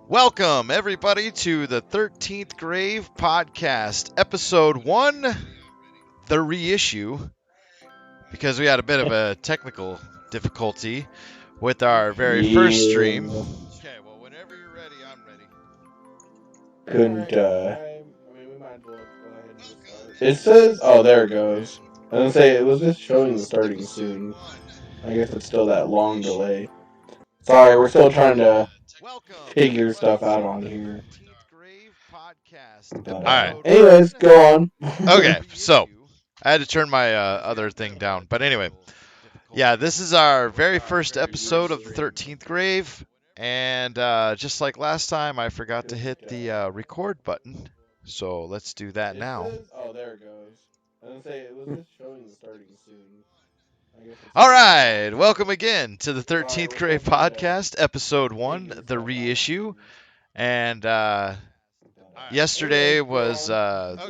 Welcome, everybody, to the 13th Grave Podcast, Episode 1, the reissue, because we had a bit of a technical difficulty with our very first stream. Okay, well, whenever you're ready, I'm ready. Couldn't, we might as well go ahead and just start. It says, oh, there it goes. I was gonna say, it was just showing the starting soon. I guess it's still that long delay. Sorry, we're still trying to figure stuff out on here. But, All right. Anyways, go on. Okay, so I had to turn my other thing down. But anyway, yeah, this is our very first episode of the 13th Grave. And just like last time, I forgot to hit the record button. So let's do that now. Oh, there it goes. I was gonna say, it was just showing the starting soon. All right, welcome again to the 13th Grave Podcast, Episode 1, the reissue. And yesterday was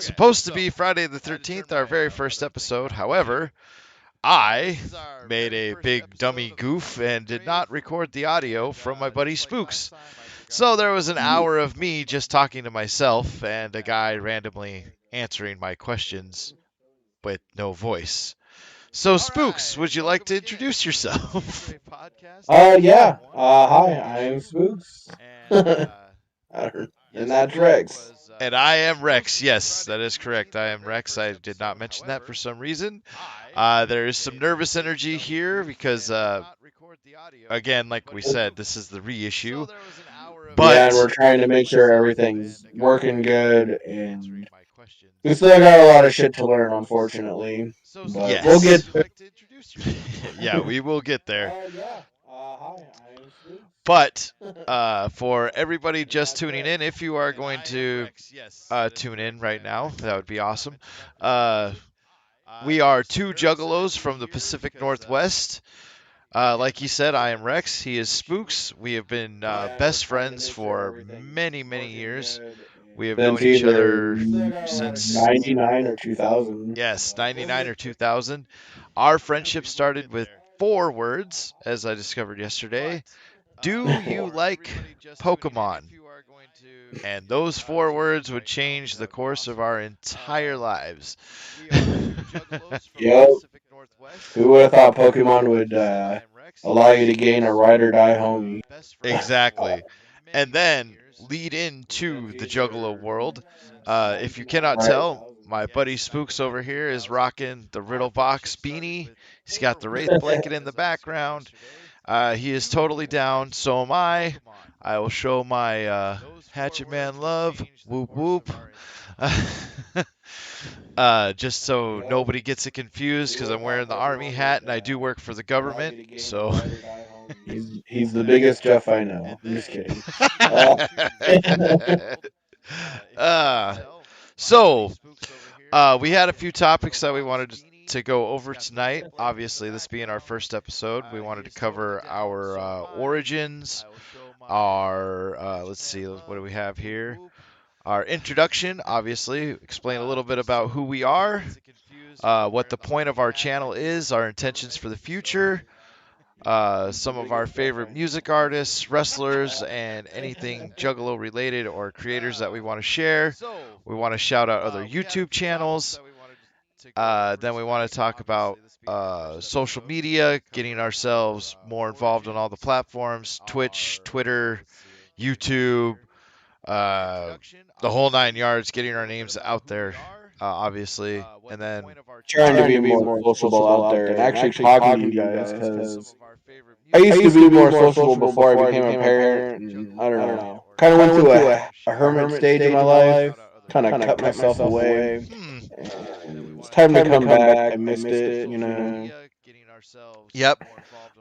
supposed to be Friday the 13th, our very first episode. However, I made a big dummy goof and did not record the audio from my buddy Spooks. So there was an hour of me just talking to myself and a guy randomly answering my questions with no voice. So Spooks, would you like to introduce yourself? Yeah. Hi, I am Spooks. And that's Rex. And I am Rex. Yes, that is correct. I am Rex. I did not mention that for some reason. There is some nervous energy here because, again, like we said, this is the reissue. But yeah, and we're trying to make sure everything's working good, and we still got a lot of shit to learn, unfortunately. But yes. We'll get to yeah, we will get there. Hi, But for everybody just tuning in, if you are going to tune in right now, that would be awesome. We are two Juggalos from the Pacific Northwest. Like he said, I am Rex. He is Spooks. We have been best friends for many, many years. We have known each other since 99 or 2000. Yes, 99 or 2000. Our friendship started with 4 words, as I discovered yesterday. Do you like Pokemon? And those 4 words would change the course of our entire lives. Yep. Who would have thought Pokemon would allow you to gain a ride or die homie? Exactly. And then lead into the Juggalo world. If you cannot tell, my buddy Spooks over here is rocking the Riddle Box beanie. He's got the Wraith blanket in the background. He is totally down. So am I. I will show my Hatchet Man love. Whoop whoop. Just so nobody gets it confused, because I'm wearing the army hat and I do work for the government. So he's the biggest Jeff I know. I'm just kidding. So we had a few topics that we wanted to go over tonight. Obviously, this being our first episode, we wanted to cover our origins, our let's see, what do we have here? Our introduction, obviously, explain a little bit about who we are, what the point of our channel is, our intentions for the future, some of our favorite music artists, wrestlers, and anything Juggalo related or creators that we want to share. We want to shout out other YouTube channels. Then we want to talk about social media, getting ourselves more involved on all the platforms, Twitch, Twitter, YouTube, the whole 9 yards, getting our names out there, obviously, and then trying to be more sociable out there and actually talking to you guys, because I used to be more sociable before I became a parent, and I don't know. Kind of went through a hermit stage in my life, kind of cut myself away. It's time to come back. I missed it, you know. Yep.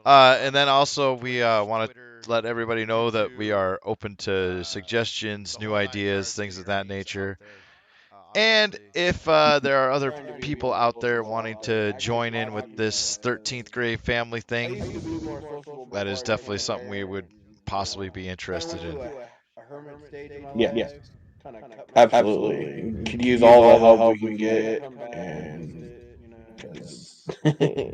And then also we want to let everybody know that we are open to suggestions, new ideas, things of that nature. And if there are other people out there wanting to join in with this 13th grade family thing, that is definitely something we would possibly be interested in. Yeah, absolutely. Could use all the help we can get, and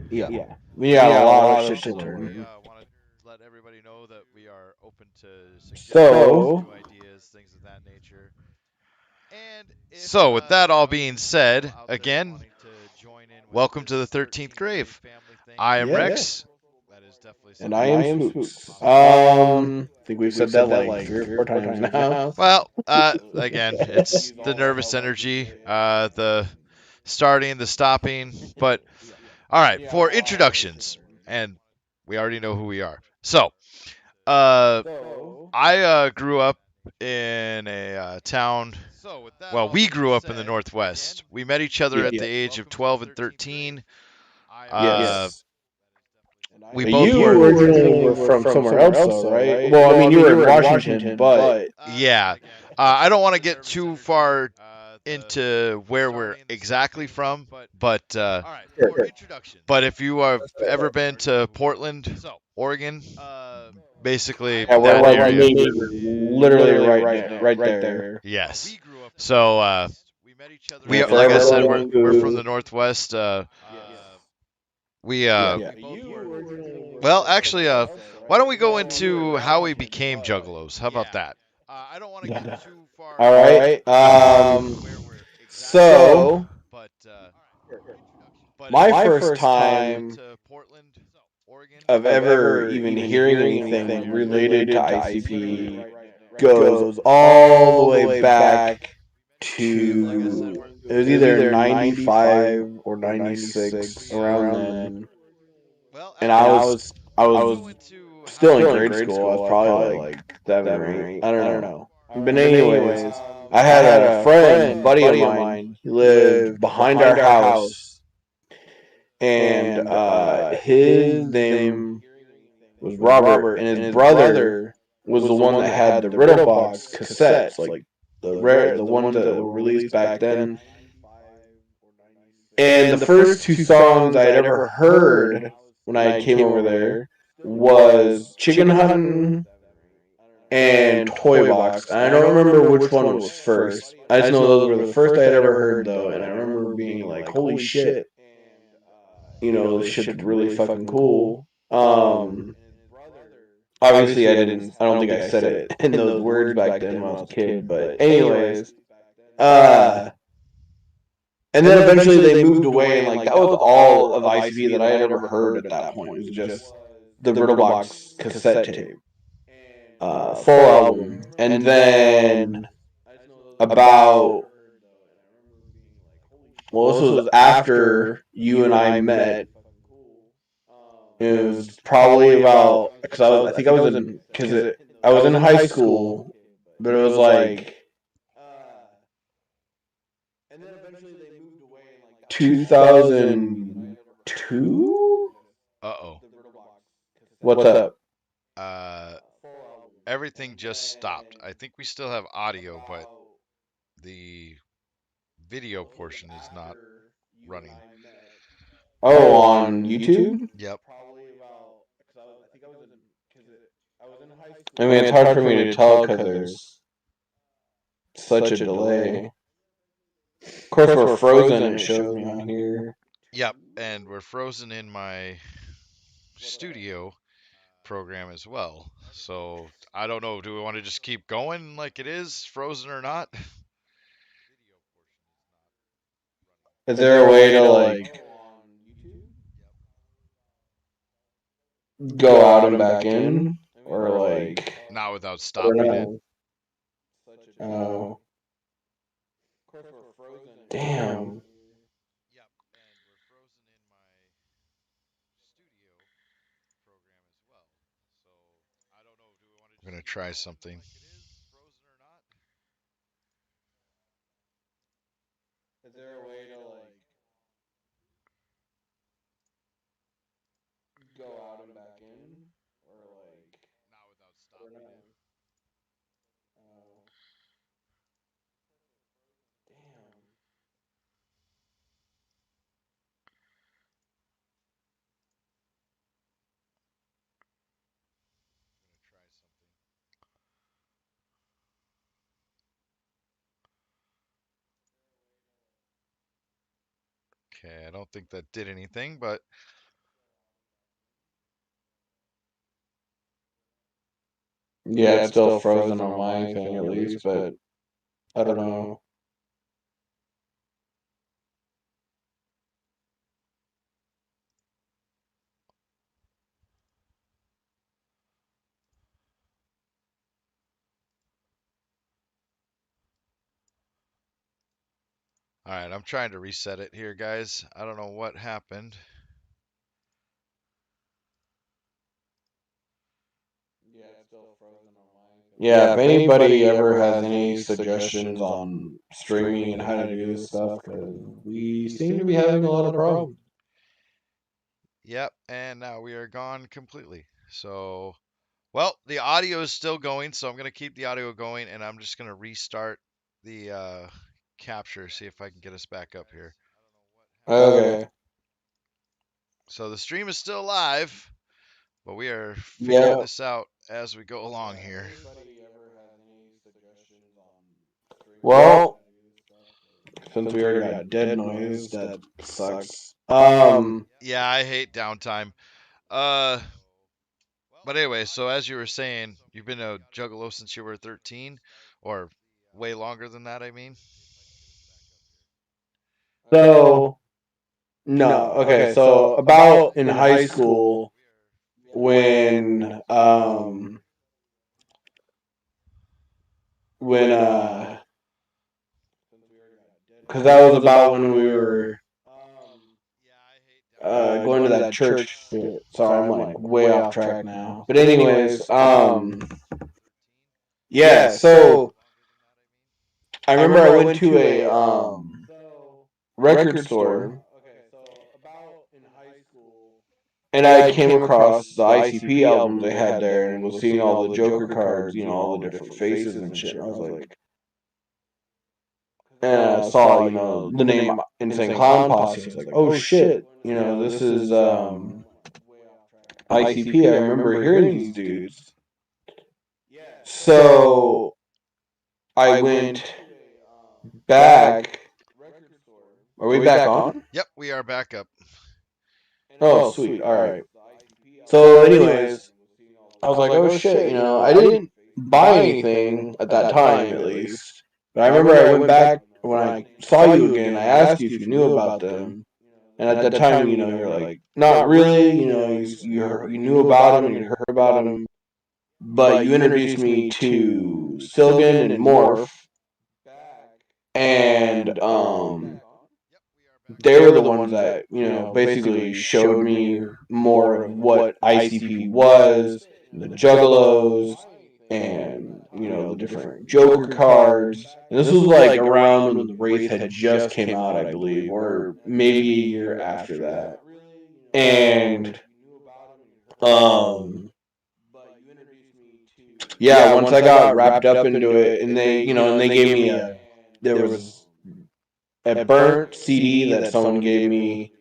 yeah, we got a lot of shit to learn. let everybody know that we are open to suggestions, So, new ideas, things of that nature. So, with that all being said, again, welcome to the 13th grave. I am yeah, Rex. and I am Spooks. I think we've said that like 3 or 4 times now. Well, again, it's the nervous energy, the starting, the stopping. But all right, for introductions, and we already know who we are. So, uh, I grew up in a town. Well, we grew up in the Northwest. We met each other at the age of 12 and 13. Uh, Yes. we both You were. originally were from somewhere else, though, right? Well, I mean, you were in Washington, but Yeah. I don't want to get too far into where we're exactly from, but sure. but if you have ever been to Portland, Oregon, basically Yeah, we're that like area. neighbors, literally right there. Yes. So we And for like I said, everybody we're from the who, Northwest. We yeah, well actually why don't we go into how we became Juggalos? How about that? all right. So my first time of ever even hearing anything related to ICP goes all the way back to, it was either 95 or 96, around then. And I was still in grade school. I was probably like 7 or 8. I don't know. But anyways, I had a friend, buddy of mine. He lived behind our house, and his name was Robert, and his brother was the one that had the Riddle Box cassettes, like the ones that were released back then. And the first 2 songs I had ever heard when I came over there was Chicken Hunting and Toy Box. I don't remember which one was first. I just know those were the first I had ever heard, though, and I remember being like, "Holy shit!" This shit's really fucking cool. Obviously, I didn't. I don't think I said it in those words back then when I was a kid. But anyways, uh, and then eventually they moved away, and like that was all of ICP that I had ever heard at that point. It was just the Riddle Box cassette tape, full album, and then about, well, this was after you and I met. It was probably about, because I think I was in, I was in high school, but it was like 2002. Uh-oh. What's up? Uh everything just stopped. I think we still have audio, but the video portion is not running. Oh, on YouTube? Yep. I mean, it's hard for me to tell because there's such a delay. Of course, we're frozen, it shows me on here. Yep, and we're frozen in my studio program as well. So I don't know. Do we want to just keep going like it is, frozen or not? Is there a way to, like, go out and back in? Or, like, Not without I don't stopping it. know. Oh, damn. I'm gonna try something. Is there a way to, like, go out and back in? Or, like, or no? Oh, damn. Okay, I don't think that did anything, but Yeah, it's still frozen on my thing at least, but I don't know. All right, I'm trying to reset it here, guys. I don't know what happened. Yeah, if anybody ever has any suggestions on streaming and how to do this stuff, because we seem to be having a lot of problems. Yep, and now we are gone completely. So, well, the audio is still going, so I'm going to keep the audio going, and I'm just going to restart the capture, see if I can get us back up here. Okay. So the stream is still live, but we are figuring Yeah. this out as we go along here. Well, since we already got dead noise, that sucks. Yeah, I hate downtime. Uh, but anyway, so as you were saying, you've been a Juggalo since you were 13, or way longer than that, I mean. So no, okay. So about in high school when when because that was about when we were going to that church. Sorry, I'm like way off track now. But anyways, yeah. So I remember I went to a record store and I came across the ICP albums they had there and was seeing all the Joker cards, all the different faces and shit. And I was like, and I saw, the name Insane Clown Posse. I was like, oh shit, this is ICP. I remember hearing these dudes. So I went back. Are we back on? Yep, we are back up. Oh, sweet. All right. So, anyways, I was like, oh shit, I didn't buy anything at that time, at least. But I remember I went back when I saw you again. I asked you if you knew about them, and at that time, you're like, not really. You knew about them and you heard about them, but you introduced me to Silgan and Morph, and they were the ones that basically showed me more of what ICP was, the Juggalos, and the different Joker cards. And this was like around when the Wraith had just came out, I believe, or maybe a year after that. And um, yeah, once I got wrapped up into it, and they gave me there was a burnt CD that someone gave me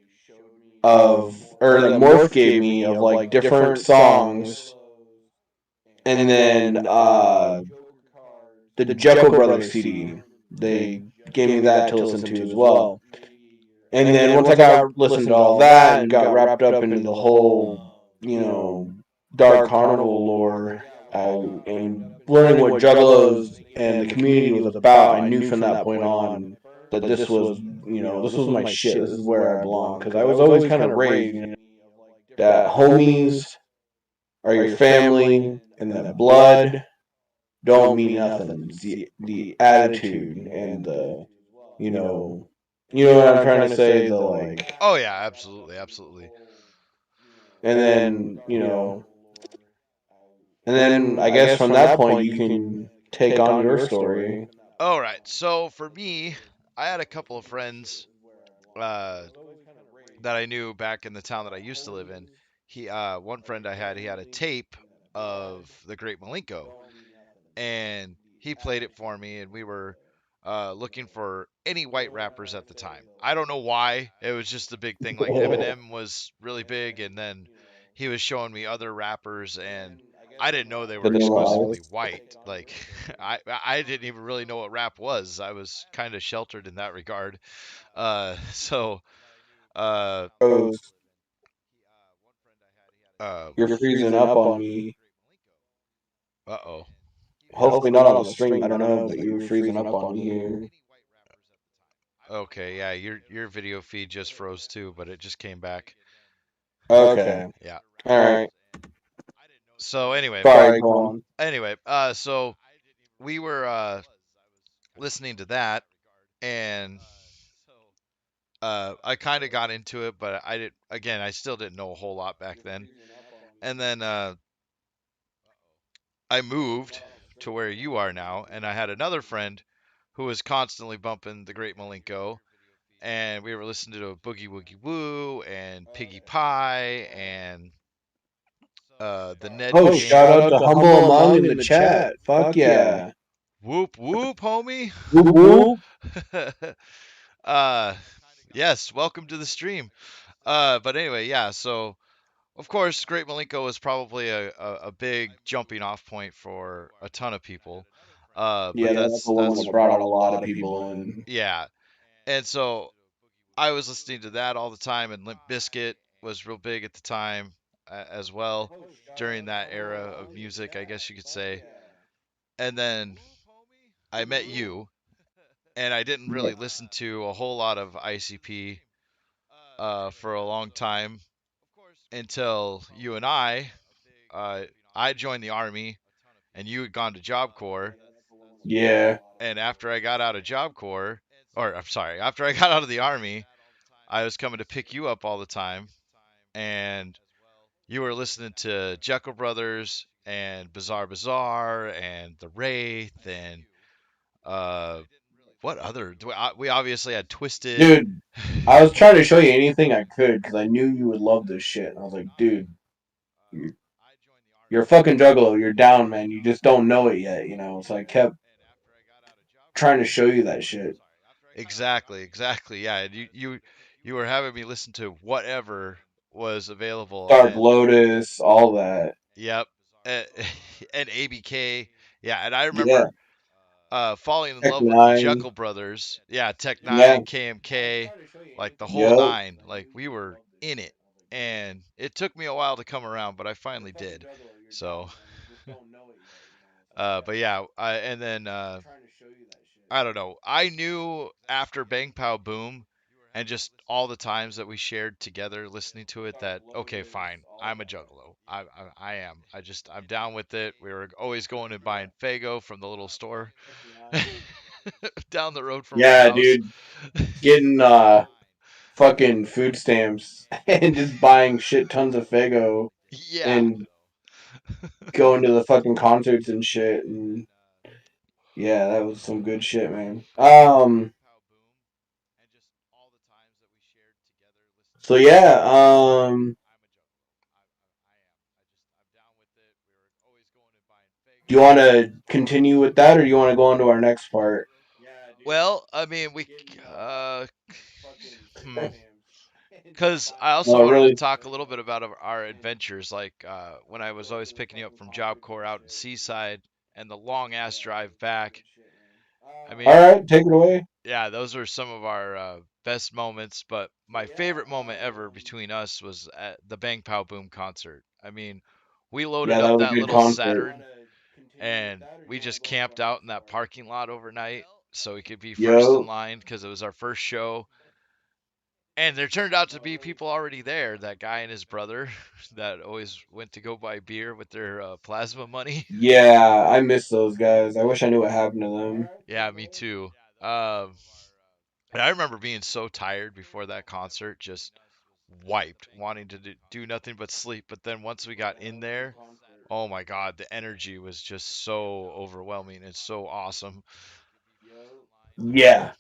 or that Morph gave me of like different songs, and then the Jeckel Brothers CD. They gave me that to listen to as well. And then once I got listened to all that and got wrapped up into the whole, Dark Carnival lore, and learning what Juggalos and the community was about, I knew from that point on that this was my shit. This is where I belong because I was always kind of raised, that homies are your family and that blood don't mean nothing. It's the attitude and you know, what I'm trying to say. The like, Oh yeah, absolutely, absolutely. and then I guess from that point you can take on your story. All right. So for me, I had a couple of friends uh, that I knew back in the town that I used to live in. One friend I had, he had a tape of the Great Malenko, and he played it for me, and we were looking for any white rappers at the time. I don't know why. It was just a big thing. Like Eminem was really big, and then he was showing me other rappers, and I didn't know they The were Vanilla exclusively Ice. white. Like I didn't even really know what rap was. I was kind of sheltered in that regard. So uh, Rose, uh, you're freezing up on me. Uh-oh. Hopefully not on the stream. I don't know, but you were freezing up on me here. Okay, yeah, your video feed just froze too, but it just came back. Okay. Yeah. All right. So anyway, Sorry, go on. so we were listening to that, and I kind of got into it, but I did again. I still didn't know a whole lot back then. And then I moved to where you are now, and I had another friend who was constantly bumping the Great Malenko, and we were listening to Boogie Woogie Woo and Piggy Pie and the Ned Oh, King. shout out to Humble Among in the chat. Fuck yeah. Whoop whoop, homie. Whoop whoop. uh, yes, welcome to the stream. But anyway, yeah. So of course, Great Malenko was probably a big jumping off point for a ton of people. But Yeah, that's the one that brought a lot of people in. yeah. And so I was listening to that all the time, and Limp Bizkit was real big at the time as well during that era of music, I guess you could say. And then I met you, and I didn't Yeah. really listen to a whole lot of ICP for a long time until you and uh, I joined the army, and you had gone to Job Corps. Yeah. And after I got out of Job Corps, or I'm sorry, after I got out of the army, I was coming to pick you up all the time, and you were listening to Jekyll Brothers and Bizarre Bazaar and The Wraith and uh, what other? We obviously had Twisted. Dude, I was trying to show you anything I could because I knew you would love this shit. I was like, dude, you're a fucking juggalo. You're down, man. You just don't know it yet, you know? So I kept trying to show you that shit. Exactly, exactly. Yeah, you were having me listen to whatever was available, Dark and Lotus, all that. yep, and, and ABK. Yeah, and I Yeah. remember falling in Tech love with the Nine. Jekyll Brothers. Yeah, Tech Yeah. Nine, KMK, like the whole Yep. nine. Like we were in it, and it took me a while to come around, but I finally did. So, but yeah, and then I don't know. I knew after Bang Pow Boom, and just all the times that we shared together listening to it, that okay, fine, I'm a Juggalo. I am. I'm down with it. We were always going and buying Fago from the little store down the road from our Yeah, house. dude. Getting fucking food stamps and just buying shit tons of Fago Yeah. and going to the fucking concerts and shit, and yeah, that was some good shit, man. So yeah, do you want to continue with that, or do you want to go on to our next part? Well, I mean, hmm. Because I also No, wanted to really. talk a little bit about our adventures, like when I was always picking you up from Job Corps out in Seaside and the long ass drive back. I All mean, right, take it away. yeah, those were some of our best moments. But my favorite moment ever between us was at the Bang Pow Boom concert. I mean, we loaded Yeah, that up was a that good little concert. Saturn and we just camped out in that parking lot overnight so we could be first in Yo, line because it was our first show. And there turned out to be people already there. That guy and his brother that always went to go buy beer with their plasma money. yeah, I miss those guys. I wish I knew what happened to them. Yeah, me too. Um, and I remember being so tired before that concert, just wiped, wanting to do nothing but sleep. But then once we got in there, oh my God, the energy was just so overwhelming and so awesome. Yeah,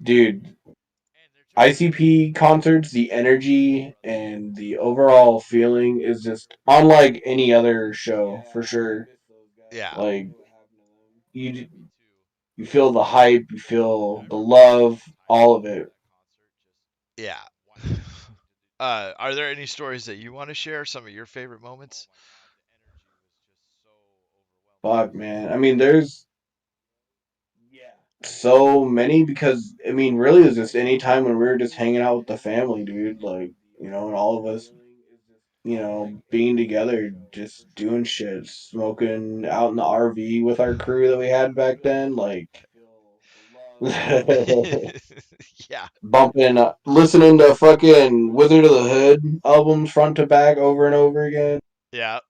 dude. ICP concerts, the energy and the overall feeling is just unlike any other show for sure. Yeah, Like you, you feel the hype, you feel the love, all of it. yeah. Are there any stories that you want to share? Some of your favorite moments? Fuck, man. I mean, there's so many because I mean, really, it was just any time when we were just hanging out with the family, dude. Like, you know, and all of us. being together, just doing shit, smoking out in the RV with our crew that we had back then, like Yeah, bumping, listening to fucking Wizard of the Hood albums front to back over and over again. yeah.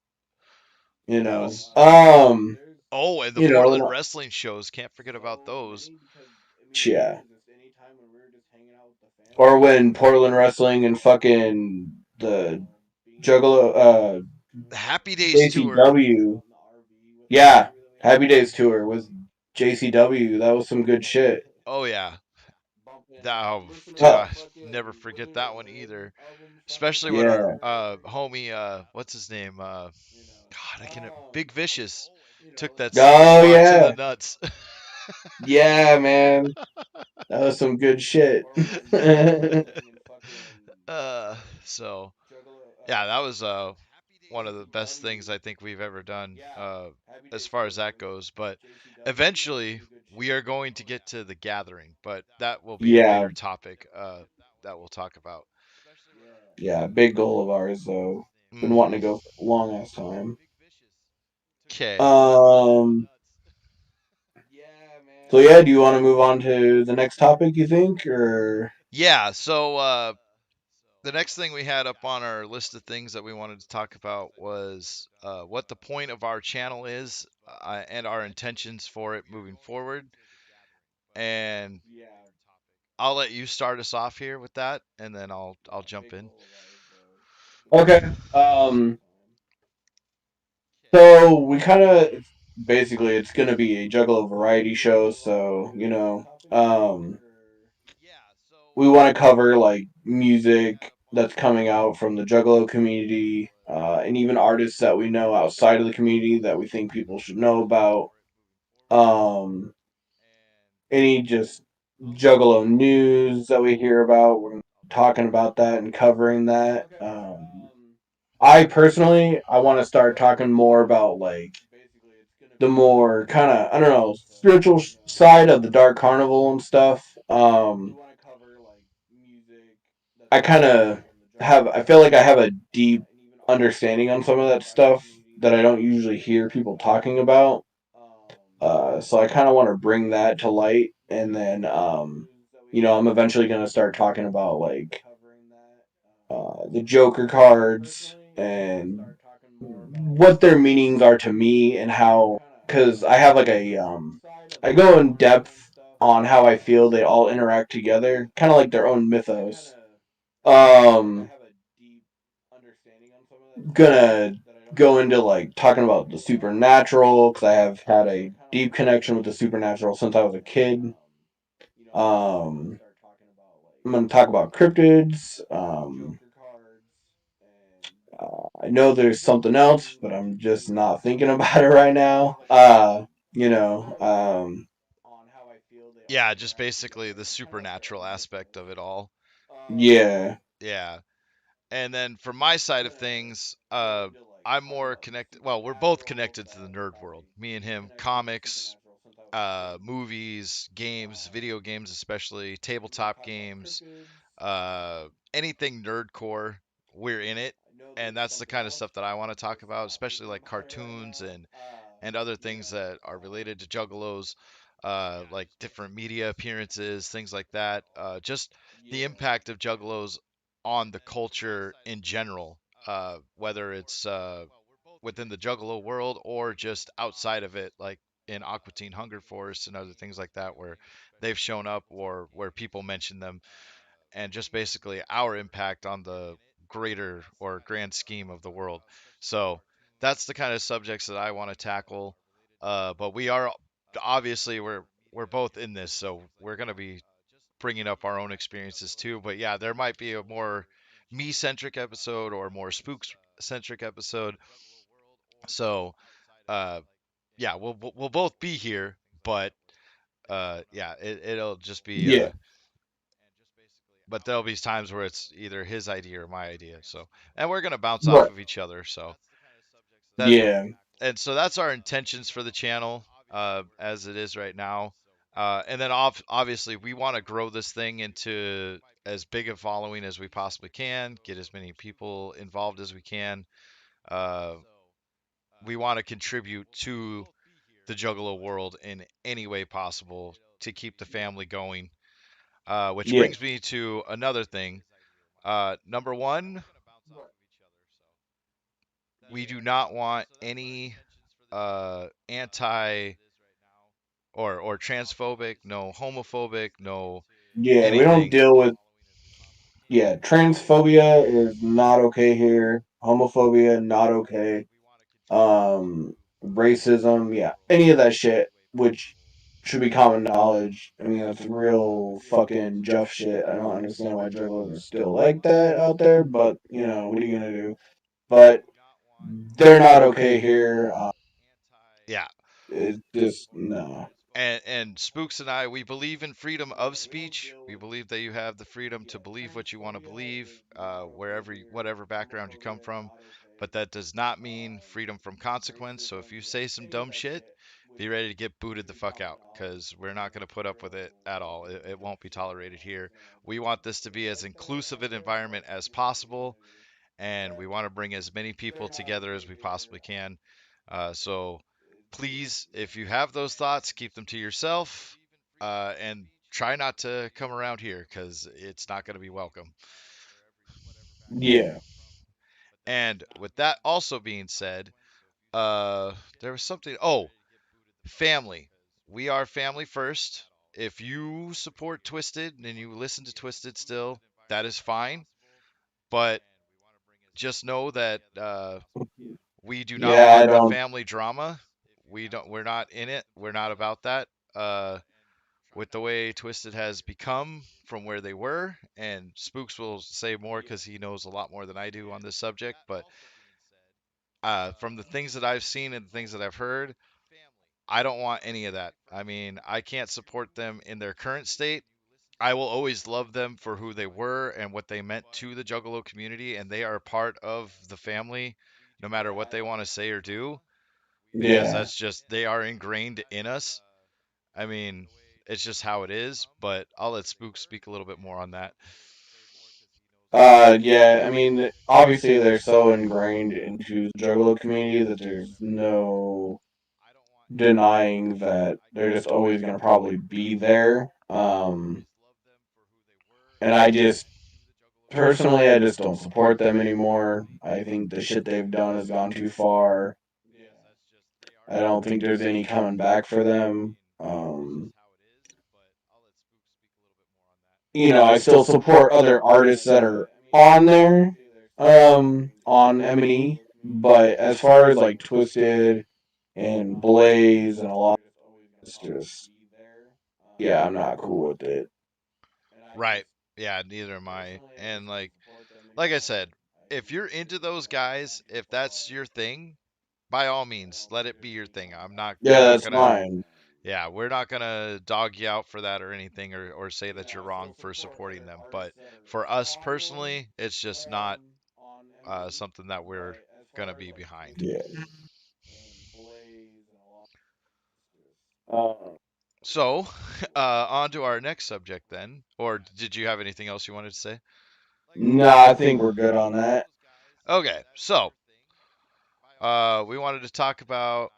You That know, was. um, Oh, and the you know, Portland wrestling shows. Can't forget about those. yeah. Or when Portland Wrestling and fucking the Juggalo, The Happy Days tour. JCW, yeah, Happy Days tour was JCW. That was some good shit. Oh yeah. That, oh, dude, Uh, I never forget that one either. Especially when our yeah. homie, what's his name? God, I can. Big Vicious took that super Oh spot to the yeah, nuts. yeah, man. That was some good shit. uh, so yeah, that was one of the best things I think we've ever done as far as that goes. But eventually, we are going to get to the gathering, but that will be a Yeah, later topic that we'll talk about. yeah. Big goal of ours though. Been wanting Mm-hmm. to go for a long ass time. Okay. Um. So yeah, do you want to move on to the next topic? You think, or Yeah. So the next thing we had up on our list of things that we wanted to talk about was what the point of our channel is and our intentions for it moving forward. And I'll let you start us off here with that, and then I'll jump in. okay? So we kind of basically it's gonna be a Juggalo variety show. So we want to cover like music that's coming out from the Juggalo community, and even artists that we know outside of the community that we think people should know about. Um, any just Juggalo news that we hear about, we're talking about that and covering that. I personally, I want to start talking more about like the more kind of I don't know spiritual side of the Dark Carnival and stuff. I kind of have I feel like I have a deep understanding on some of that stuff that I don't usually hear people talking about. So I kind of want to bring that to light, and then I'm eventually gonna start talking about like the Joker cards and what their meanings are to me and how because I have like I go in depth on how I feel they all interact together, kind of like their own mythos. Um, gonna go into like talking about the supernatural because I have had a deep connection with the supernatural since I was a kid. Um, I'm gonna talk about cryptids. I know there's something else, but I'm just not thinking about it right now. You know, Yeah, just basically the supernatural aspect of it all. yeah, Yeah. And then from my side of things, I'm more connected. Well, we're both connected to the nerd world. Me and him, comics, movies, games, video games, especially tabletop games, anything nerdcore, we're in it. And that's the kind of stuff that I want to talk about, especially like cartoons and other things that are related to Juggalos, like different media appearances, things like that. Just the impact of Juggalos on the culture in general, whether it's within the Juggalo world or just outside of it, like in Aqua Teen Hunger Force and other things like that, where they've shown up or where people mention them, and just basically our impact on the greater or grand scheme of the world. So that's the kind of subjects that I want to tackle. But we are obviously we're both in this, so we're gonna be bringing up our own experiences too. But yeah, there might be a more me centric episode or a more spooks centric episode. So uh, yeah, we'll both be here, but yeah, it'll just be yeah, but there'll be times where it's either his idea or my idea. So, and we're gonna bounce off right, of each other. So that yeah, and so that's our intentions for the channel as it is right now. And then obviously we want to grow this thing into as big a following as we possibly can, get as many people involved as we can. Uh, we want to contribute to the Juggalo world in any way possible to keep the family going. Which Yeah, brings me to another thing. Number one, we do not want any anti or transphobic, no homophobic, no yeah, we don't anything. deal with yeah, transphobia is not okay here. Homophobia not okay. Racism, yeah, any of that shit, which should be common knowledge. I mean, that's real fucking Jeff shit. I don't understand why juggalos are still like that out there, but what are you gonna do? But they're not okay here. Yeah. It's just no. And Spooks and I, we believe in freedom of speech. We believe that you have the freedom to believe what you want to believe, whatever background you come from. But that does not mean freedom from consequence. So if you say some dumb shit, be ready to get booted the fuck out, because we're not going to put up with it at all. It won't be tolerated here. We want this to be as inclusive an environment as possible, and we want to bring as many people together as we possibly can. So please, if you have those thoughts, keep them to yourself, and try not to come around here because it's not going to be welcome. Yeah, And with that also being said, there was something. Oh, family. We are family first. If you support Twisted and you listen to Twisted still, that is fine. But just know that we do not yeah, I want the don't. family drama. We're not in it. We're not about that. Uh, with the way Twisted has become from where they were, and Spooks will say more because he knows a lot more than I do on this subject. But from the things that I've seen and the things that I've heard, I don't want any of that. I mean, I can't support them in their current state. I will always love them for who they were and what they meant to the Juggalo community, and they are a part of the family, no matter what they want to say or do, because Yeah. that's just they are ingrained in us. I mean, it's just how it is. But I'll let Spook speak a little bit more on that. Yeah, I mean, obviously they're so ingrained into the Juggalo community that there's no denying that they're just always going to probably be there. And personally, I just don't support them anymore. I think the shit they've done has gone too far. I don't think there's any coming back for them. I still support other artists that are on there, on M&E, but as far as like Twisted and Blaze and a lot, it's just yeah, I'm not cool with it. Right. Yeah, neither am I. And like I said, if you're into those guys, if that's your thing, by all means, let it be your thing. We're Yeah, not that's gonna fine. Yeah, we're not gonna dog you out for that or anything, or say that you're wrong for supporting them. But for us personally, it's just not something that we're gonna be behind. Yeah. Uh, So, on to our next subject then. Or did you have anything else you wanted to say? nah, I think we're good on that. Okay, so we wanted to talk about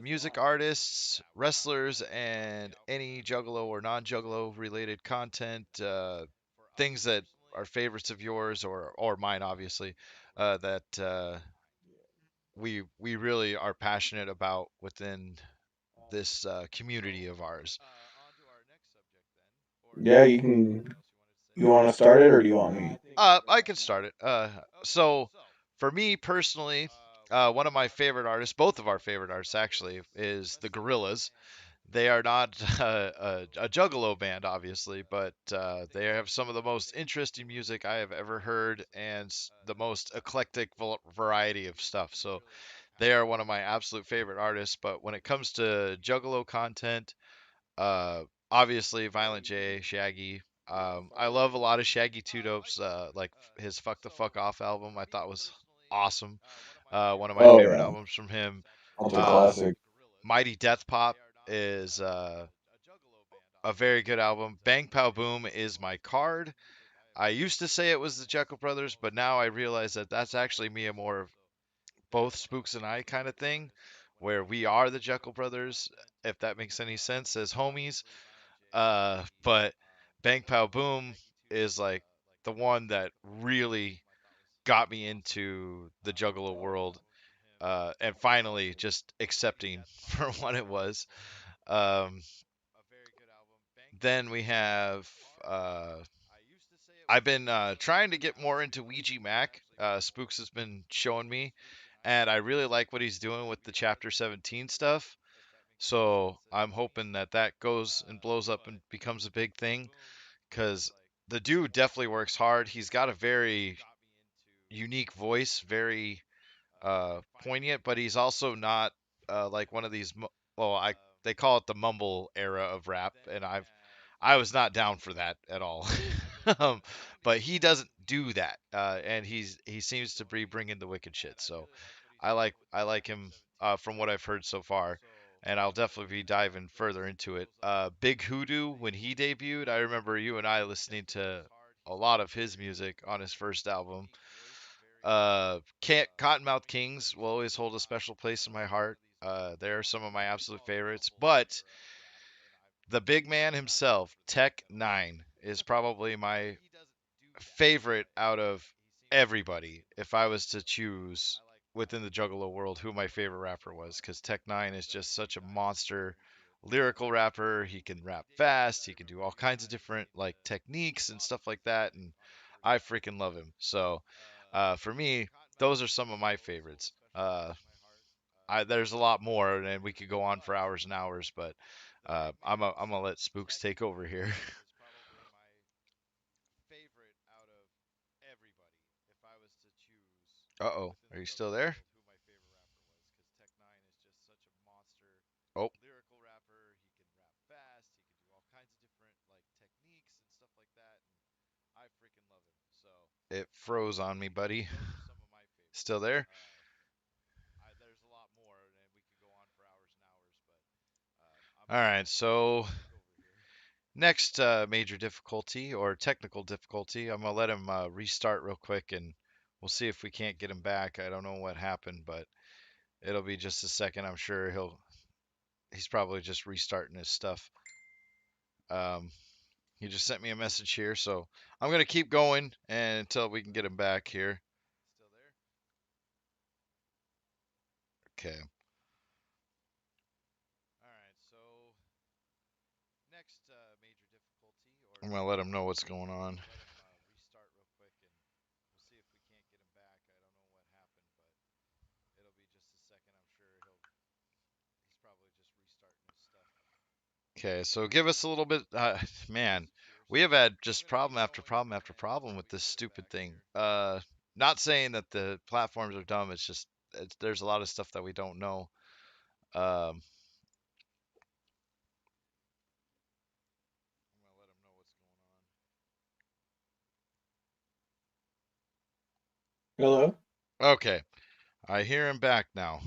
music artists, wrestlers, and any Juggalo or non-Juggalo related content, things that are favorites of yours or mine, obviously, that we really are passionate about within this community of ours. Yeah, you can. You want to start it, or do you want me? I can start it. So for me personally, one of my favorite artists, both of our favorite artists actually, is the Gorillas. They are not a Juggalo band, obviously, but they have some of the most interesting music I have ever heard and the most eclectic variety of stuff. So they are one of my absolute favorite artists. But when it comes to Juggalo content, uh, obviously Violent J, Shaggy. I love a lot of Shaggy Two Dopes. Like his "Fuck the Fuck Off" album, I thought was awesome. One of my Oh favorite yeah, albums from him. ultra Uh, classic. Mighty Death Pop is a very good album. Bang Pow Boom is my card. I used to say it was the Jekyll Brothers, but now I realize that that's actually me a more of both Spooks and I kind of thing, where we are the Jekyll Brothers, if that makes any sense, as homies. But Bang Pow Boom is like the one that really got me into the Juggalo world, and finally just accepting for what it was. Um, then we have. Uh, I've been trying to get more into Ouija Mac. Spooks has been showing me, and I really like what he's doing with the Chapter 17 stuff. So I'm hoping that that goes and blows up and becomes a big thing, because the dude definitely works hard. He's got a very unique voice, very poignant, but he's also not like one of these. Well, I they call it the mumble era of rap, and I was not down for that at all. um, but he doesn't do that, and he seems to be bringing the wicked shit. So I like him from what I've heard so far, and I'll definitely be diving further into it. Big Hoodoo, when he debuted, I remember you and I listening to a lot of his music on his first album. Cottonmouth Kings will always hold a special place in my heart. They're some of my absolute favorites, but the big man himself, Tech Nine, is probably my favorite out of everybody. If I was to choose within the Juggalo world who my favorite rapper was, because Tech Nine is just such a monster lyrical rapper. He can rap fast. He can do all kinds of different like techniques and stuff like that, and I freaking love him. So, for me, those are some of my favorites. There's a lot more, and we could go on for hours and hours, but I'm gonna let Spooks take over here. Uh-oh, are you still there? Oh, it froze on me, buddy. Still there? All right, so next major difficulty or technical difficulty, I'm gonna let him restart real quick, and we'll see if we can't get him back. I don't know what happened, but it'll be just a second. I'm sure he's probably just restarting his stuff. Um, he just sent me a message here, so I'm gonna keep going until we can get him back here. Okay. I'm gonna let him know what's going on. Okay, so give us a little bit. Man, we have had just problem after problem after problem with this stupid thing. Not saying that the platforms are dumb. It's just there's a lot of stuff that we don't know. Um, Hello? okay, I hear him back now.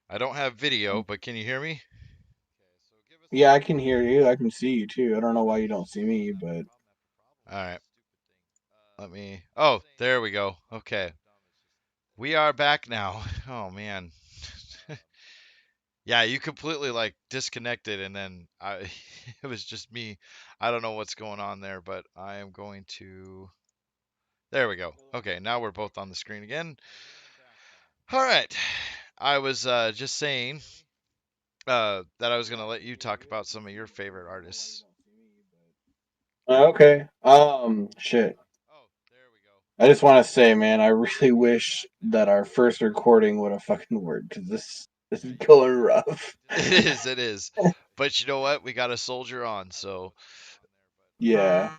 I don't have video, but can you hear me? Yeah, I can hear you. I can see you too. I don't know why you don't see me, but All right, let me. Oh, there we go. Okay, we are back now. Oh man. Yeah, you completely like disconnected, and then it was just me. I don't know what's going on there, but I am going to. There we go. Okay, now we're both on the screen again. All right. I was just saying that I was gonna let you talk about some of your favorite artists. okay. Shit. I just want to say, man, I really wish that our first recording would have fucking worked because this is going rough. It is, it is. But you know what? We got a soldier on, so Yeah.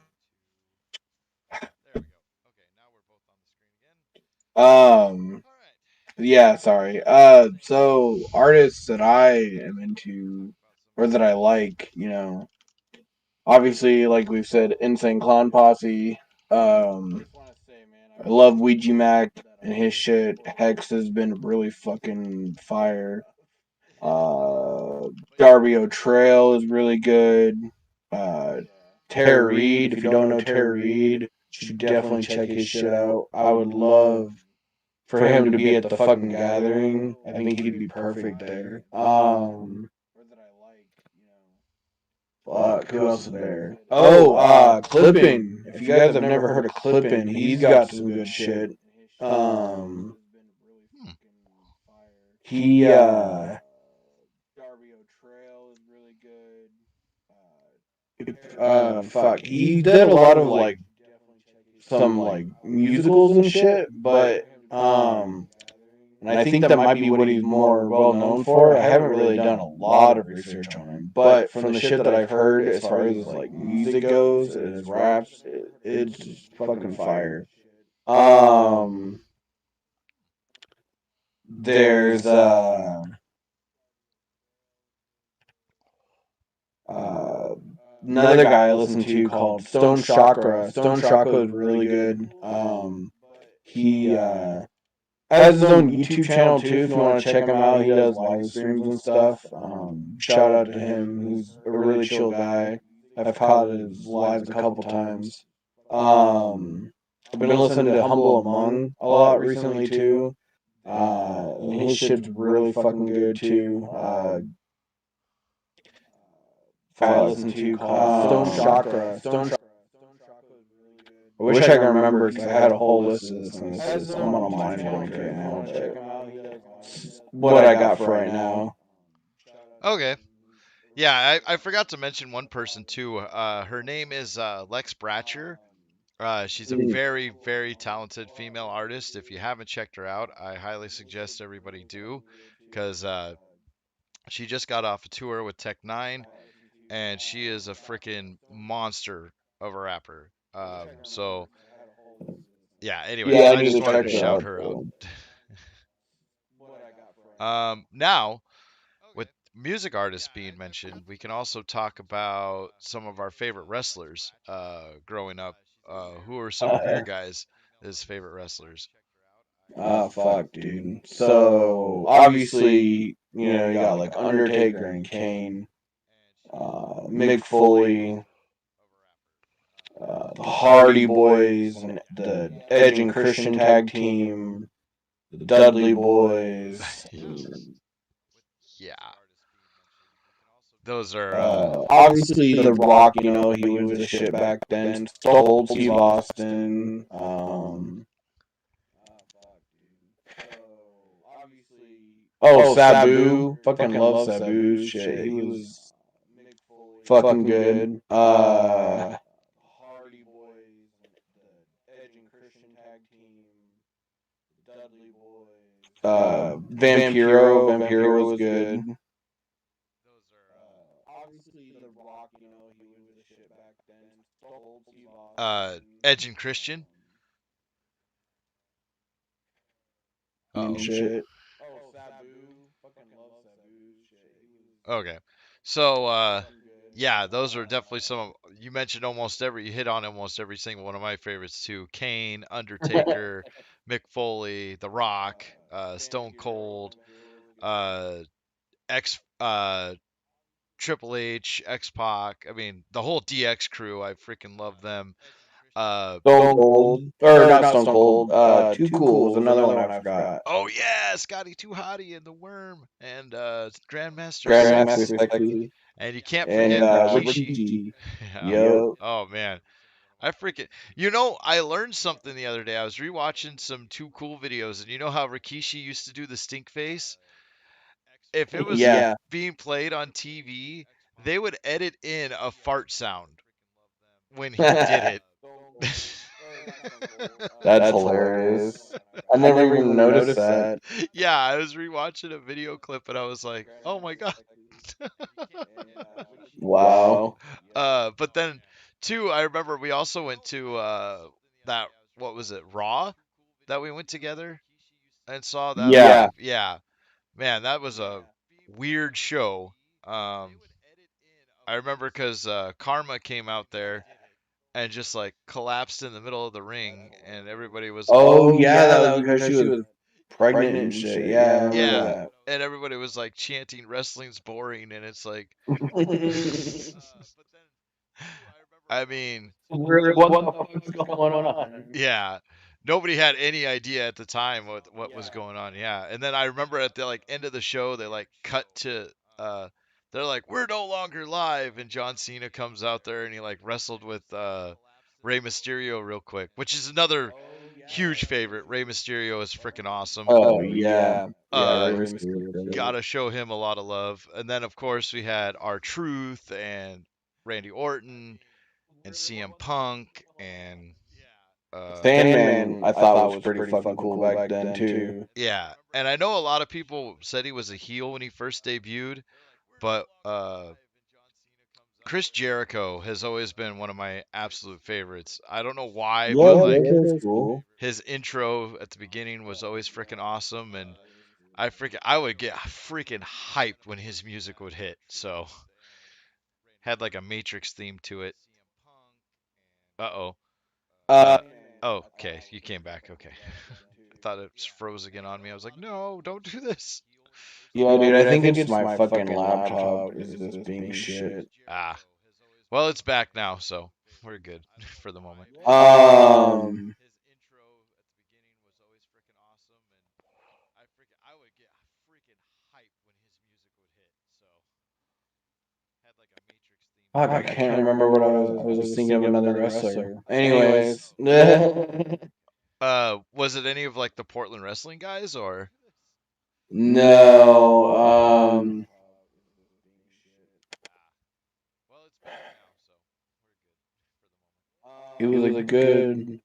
Um. Yeah. Sorry. So artists that I am into, or that I like, obviously, like we've said, Insane Clown Posse. I love Ouija Mac and his shit. Hex has been really fucking fire. Darby O'Trail is really good. Uh, Tara Reid. If you don't know Tara Reid, you should definitely check his shit out. I would love for him to be at the fucking gathering. I think he'd be perfect there. Fuck, who else is there? Oh, Clipping. If you guys have never heard of Clipping, he's got some good shit. Um, he fuck, he did a lot of like some like musicals and shit, but and I think that might be what he's more well known for. I haven't really done a lot of research on him, but from the shit that I've heard, as far as like music goes and his raps, it's just fucking fire. Um, there's uh another guy I listen to called Stone Chakra. Stone Chakra is really good. He has his own YouTube channel too. If you want to check him out, he does live streams and stuff. Shout out to him. He's a really chill guy. I've caught his lives a couple times. I've been listening to Humble Among a lot recently too. And his shit's really fucking good too. I listen to called Stone Chakra. I wish I could remember because I had a whole list of this, and it's just, I'm on a mind blank right now. What I got for right now. Okay. Yeah, I forgot to mention one person too. Her name is Lex Bratcher. She's a very, very talented female artist. If you haven't checked her out, I highly suggest everybody do, because she just got off a tour with Tech Nine, and she is a freaking monster of a rapper. So yeah. Anyways, Yeah, I I need just to wanted check to her shout out. her out. Now, with music artists being mentioned, we can also talk about some of our favorite wrestlers growing up. Who are some of your guys' favorite wrestlers? Oh fuck, dude. So obviously, you got like Undertaker and Kane, Mick Foley, the Hardy Boys, and the Edge and Christian tag team, the Dudley Boys. Yeah, those are Obviously, The Rock. He was the shit back then. Stone Cold Steve Austin. Sabu. Fucking love Sabu's shit. He was fucking good. Vampiro. Vampiro was good. Edge and Christian. And Oh, shit. okay. So yeah, those are definitely some of, you mentioned you hit on almost every single one of my favorites too. Kane, Undertaker, Mick Foley, The Rock, Stone Cold, uh, X Triple H, X Pac. I mean, the whole DX crew. I freaking love them. Stone Cold. Or not Stone Cold. Too Cool was another one I forgot. Oh yeah, Scotty Too Hottie and the Worm and Grandmaster Grandmaster Sexy. Sexy. And you can't And forget Rikishi. Rikishi. Yeah. Yo. Oh man. I freaking, I learned something the other day. I was rewatching some Too Cool videos, and you know how Rikishi used to do the stink face? If it was Yeah. being played on TV, they would edit in a fart sound when he did it. That's hilarious. I never even noticed that. Yeah, I was rewatching a video clip and I was like, "Oh my god." Wow. But then too, I remember we also went to that, what was it, Raw, that we went together and saw that Yeah. live. Yeah, man, that was a weird show. I remember because Karma came out there and just like collapsed in the middle of the ring, and everybody was like, Oh, yeah, that was because she was pregnant and shit. Yeah, I yeah, remember and everybody was like chanting wrestling's boring, and it's like, that. I mean, Really, what the fuck's going on? yeah, nobody had any idea at the time what was going on. Yeah, and then I remember at the like end of the show, they like cut to uh, they're like, we're no longer live, and John Cena comes out there and he like wrestled with Rey Mysterio real quick, which is another huge favorite. Rey Mysterio is freaking awesome. Oh yeah, yeah, Uh, Ray Mysterio. gotta show him a lot of love. And then of course we had R-Truth and Randy Orton and CM Punk and Sandman, I thought was pretty fucking cool back then too. yeah. And I know a lot of people said he was a heel when he first debuted, but Chris Jericho has always been one of my absolute favorites. I don't know why, Yeah, but like Jericho's cool. his intro at the beginning was always freaking awesome, and I would get freaking hyped when his music would hit. So had like a Matrix theme to it. Uh-oh. Uh, Uh oh, okay, you came back. Okay. I thought it froze again on me. I was like, "No, don't do this." yeah, dude, I think it's my fucking laptop is this being shit. Ah. Well, it's back now, so we're good for the moment. Um, Fuck, I can't remember what I was just thinking of another wrestler. Anyways, Was it any of like the Portland wrestling guys or? no, it was a good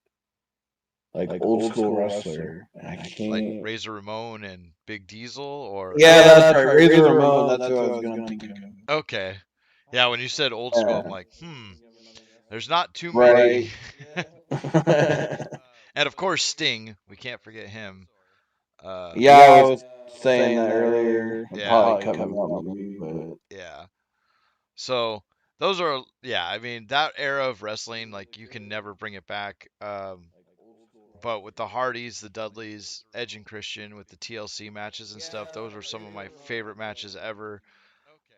like old school wrestler, and I Like can't. Razor Ramon and Big Diesel or? Yeah, that's right, Razor Ramon. That's who I was gonna think of. Okay. Yeah, when you said old school, I'm Yeah, like, there's not too many. right. And of course Sting, we can't forget him. Yeah, I was saying that earlier. It Yeah, probably cut me out, maybe, but yeah. So those are, yeah, I mean that era of wrestling, like you can never bring it back. But with the Hardys, the Dudleys, Edge and Christian, with the TLC matches and stuff, those were some of my favorite matches ever.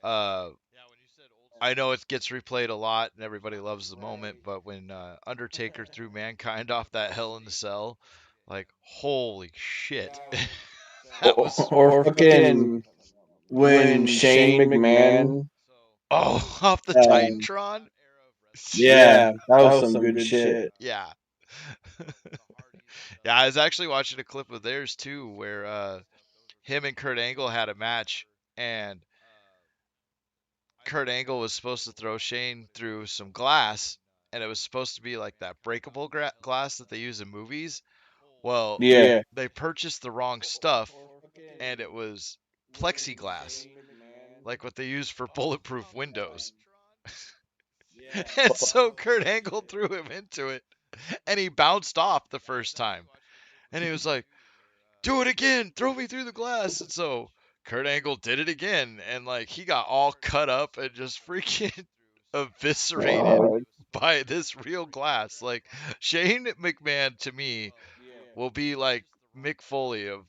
Uh, I know it gets replayed a lot and everybody loves the moment, but when Undertaker threw Mankind off that Hell in the Cell, like holy shit, that was or fucking when Shane McMahon. off the Um, Titantron. yeah, that was some good shit. Yeah. Yeah, I was actually watching a clip of theirs too, where him and Kurt Angle had a match, and Kurt Angle was supposed to throw Shane through some glass, and it was supposed to be like that breakable glass that they use in movies. Well, Yeah. they purchased the wrong stuff, and it was plexiglass, like what they use for bulletproof windows. And so Kurt Angle threw him into it, and he bounced off the first time. And he was like, "Do it again, throw me through the glass." And so Kurt Angle did it again, and like he got all cut up and just freaking eviscerated Uh, by this real glass. Like Shane McMahon to me will be like Mick Foley of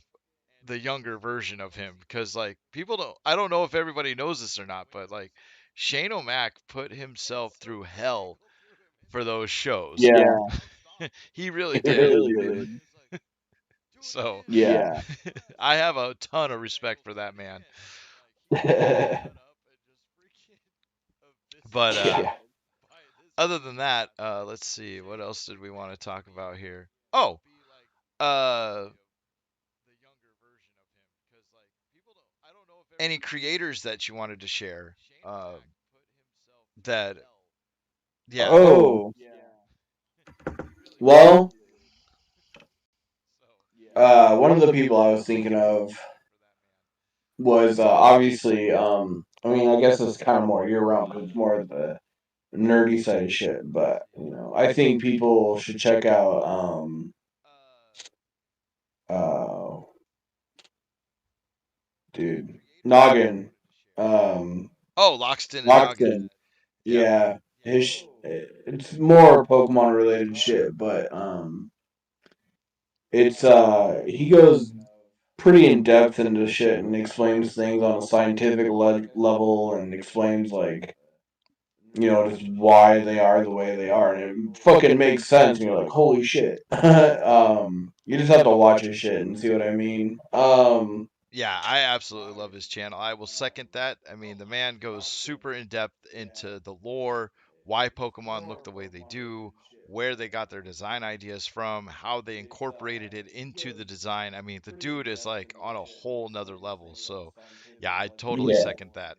the younger version of him, because like people don't, I don't know if everybody knows this or not, but like Shane O'Mac put himself through hell for those shows. yeah, He really it did. really did. So Yeah. I have a ton of respect for that man. But Yeah. other than that, let's see, what else did we want to talk about here? Oh, uh, any creators that you wanted to share? That yeah. Oh, well, one of the people I was thinking of was obviously, I mean, I guess it's kind of more year round because it's more of the nerdy side of shit. But I think people should check out uh, dude, Noggin, um, Oh, Loxton and Noggin. Loxton. Yep. Yeah, it's more Pokemon related shit, but it's he goes pretty in depth into shit and explains things on a scientific level and explains like just why they are the way they are, and it fucking makes sense. And you're like, holy shit. You just have to watch his shit and see what I mean. Yeah, I absolutely love his channel. I will second that. I mean, the man goes super in depth into the lore, why Pokemon look the way they do, where they got their design ideas from, how they incorporated it into the design. I mean, the dude is like on a whole nother level. So, yeah, I totally Yeah. second that.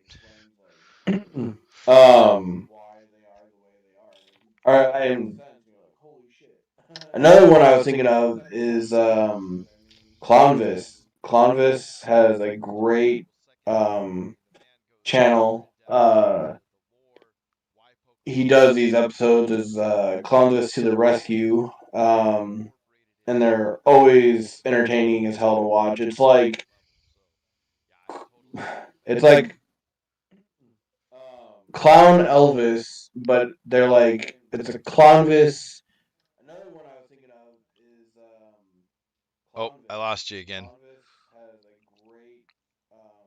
um, and another one I was thinking of is Clownvis. Clownvis has a great um, channel. He does these episodes as Clownvis to the rescue, and they're always entertaining as hell to watch. It's like Clown Elvis, but they're like it's a Clownvis. Another one I was thinking of is Oh, I Clownvis. lost you again. Clownvis has a great All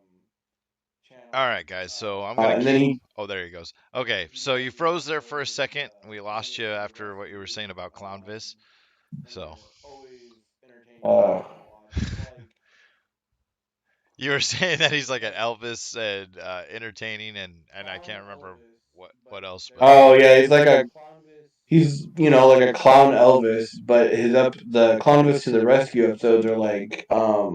channel, right, guys. So I'm gonna and then keep. he Oh, there he goes. Okay, so you froze there for a second. We lost you after what you were saying about Clownvis. So uh, you were saying that he's like an Elvis and entertaining, and I can't remember what else, but oh yeah, he's like a clown Elvis, but the Clownvis to the rescue episodes are like a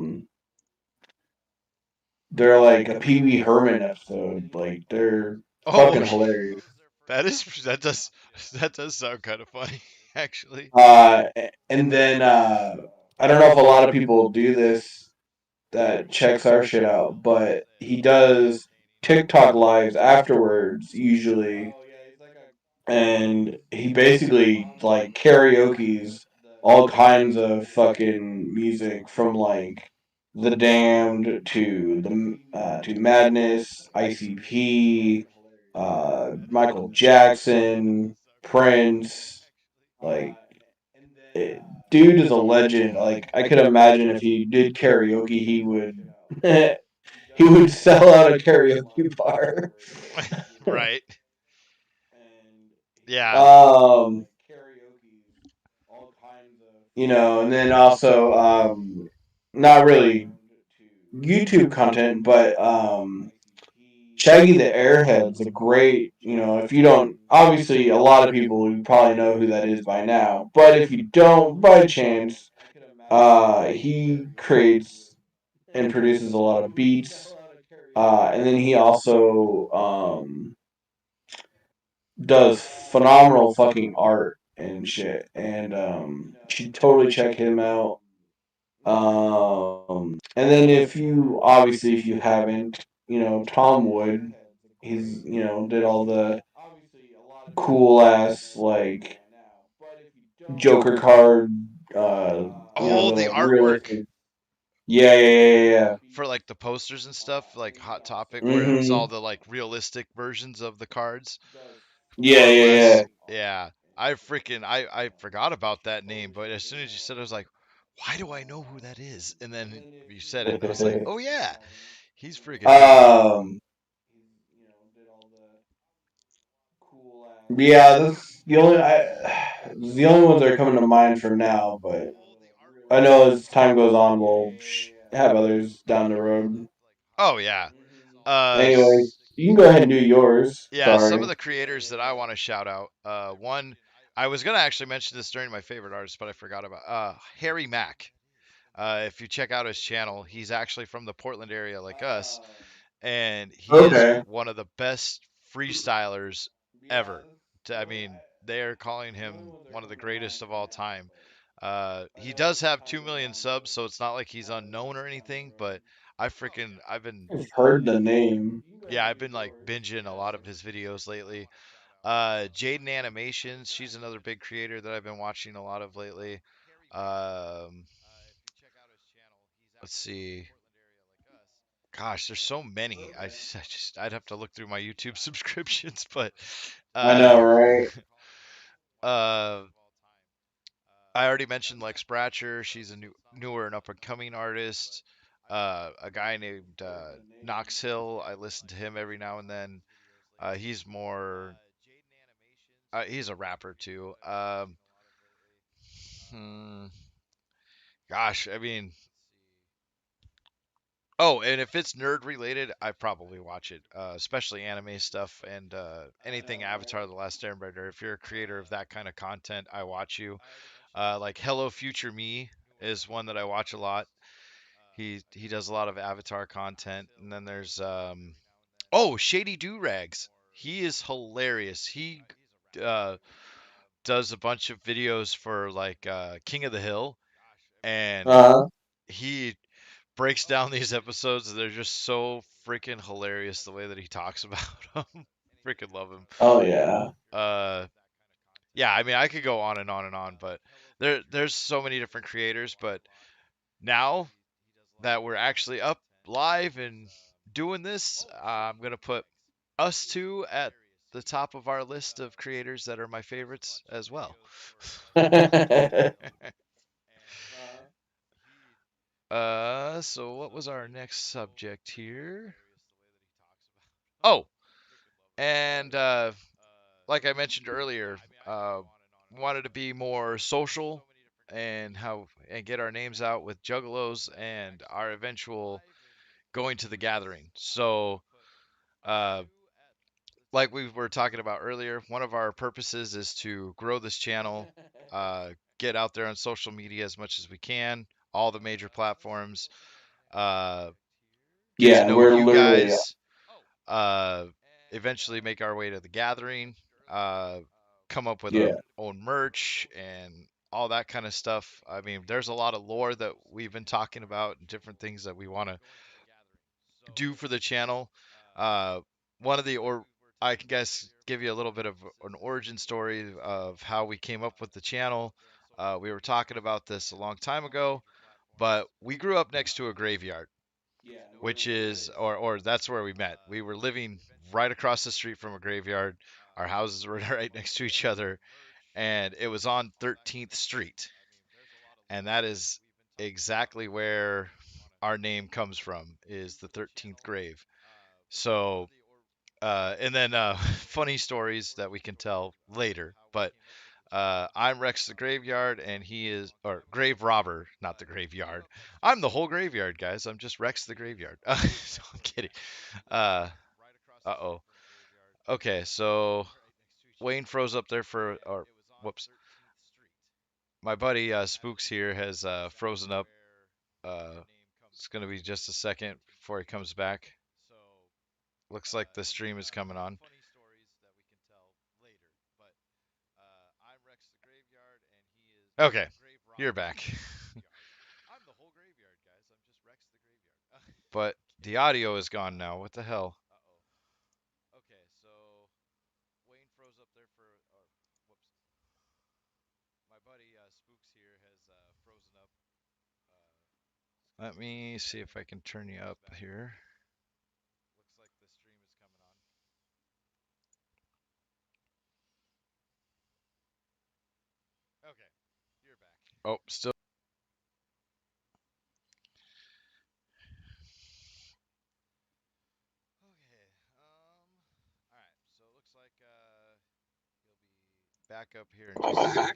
Pee Wee Herman episode. Like they're oh, fucking hilarious. that does sound kind of funny, actually. Uh, and then I don't know if a lot of people do this that checks our shit out, but he does TikTok lives afterwards usually, and he basically like karaoke's all kinds of fucking music from like The Damned to Madness, ICP, Michael Jackson, Prince, like it, dude is a legend. Like I could imagine if he did karaoke, he would he would sell out a karaoke bar. Right. Yeah. um, and then also not really YouTube content, but Shaggy the Airhead's a great, if you don't, obviously a lot of people you probably know who that is by now, but if you don't, by chance, he creates and produces a lot of beats, and then he also does phenomenal fucking art and shit, and you should totally check him out. And then if you haven't, Tom Wood, he's, did all the cool ass, like, Joker card, Oh, the, the like, artwork realistic. Yeah, yeah, yeah, yeah. for like the posters and stuff, like Hot Topic, where it was all Mm-hmm. the like realistic versions of the cards, Yeah, more or yeah, less. yeah. Yeah, I forgot about that name, but as soon as you said it, I was like, why do I know who that is? And then you said it, and I was like, oh yeah, he's freaking amazing. um, yeah, that's the only ones that are coming to mind for now, but I know as time goes on, we'll have others down the road. Oh yeah. Uh, Anyway, you can go ahead and do yours. yeah, some of Sorry. the creators that I want to shout out. One, I was gonna actually mention this during my favorite artist, but I forgot about. Harry Mack. If you check out his channel, he's actually from the Portland area like us, and he is Okay. one of the best freestylers ever. I mean, they are calling him one of the greatest of all time. He does have 2 million subs, so it's not like he's unknown or anything, but I've been, I've heard the name. yeah, I've been like binging a lot of his videos lately. Jaden Animations, she's another big creator that I've been watching a lot of lately. Um, let's see. Gosh, there's so many. I'd have to look through my YouTube subscriptions, but I uh, know, right? uh, I already mentioned Lex Bratcher. She's a newer and up and coming artist. A guy named Knox Hill. I listen to him every now and then. He's more. He's a rapper too. Hmm, gosh, I mean, oh, and if it's nerd related, I probably watch it, especially anime stuff and anything Avatar: The Last Airbender. If you're a creator of that kind of content, I watch you. Like Hello Future Me is one that I watch a lot. He does a lot of Avatar content, and then there's oh, Shady Do Rags. He is hilarious. He uh, does a bunch of videos for like King of the Hill, and Uh, he breaks down these episodes. They're just so freaking hilarious the way that he talks about them. Freaking love him. oh yeah. Uh, yeah, I mean I could go on and on and on, but there's so many different creators. But now that we're actually up live and doing this, I'm gonna put us two at the top of our list of creators that are my favorites as well. So what was our next subject here? Oh, and like I mentioned earlier, uh, wanted to be more social and get our names out with Juggalos and our eventual going to the gathering. So, uh, like we were talking about earlier, one of our purposes is to grow this channel, uh, get out there on social media as much as we can, all the major platforms, uh, get Yeah, to and know we're you literally guys, uh, eventually make our way to the gathering, uh, come up with our yeah. own merch and all that kind of stuff. I mean, there's a lot of lore that we've been talking about and different things that we want to do for the channel. Uh, one of the or I can guess give you a little bit of an origin story of how we came up with the channel. We were talking about this a long time ago, but we grew up next to a graveyard, which is or that's where we met. We were living right across the street from a graveyard. Our houses were right next to each other, and it was on 13th Street, and that is exactly where our name comes from. Is the 13th grave. So, and then funny stories that we can tell later. But I'm Rex the Graveyard, and he is, or Grave Robber, not the Graveyard. I'm the whole graveyard, guys. I'm just Rex the Graveyard. No, I'm kidding. Uh, oh. Okay, so Wayne froze up there or whoops. My buddy Spooks here has frozen up. Uh, it's gonna be just a second before he comes back. Looks like the stream is coming on. Okay, you're back. But the audio is gone now. What the hell? Let me see if I can turn you up here. Oh, still. Back up here in just a second.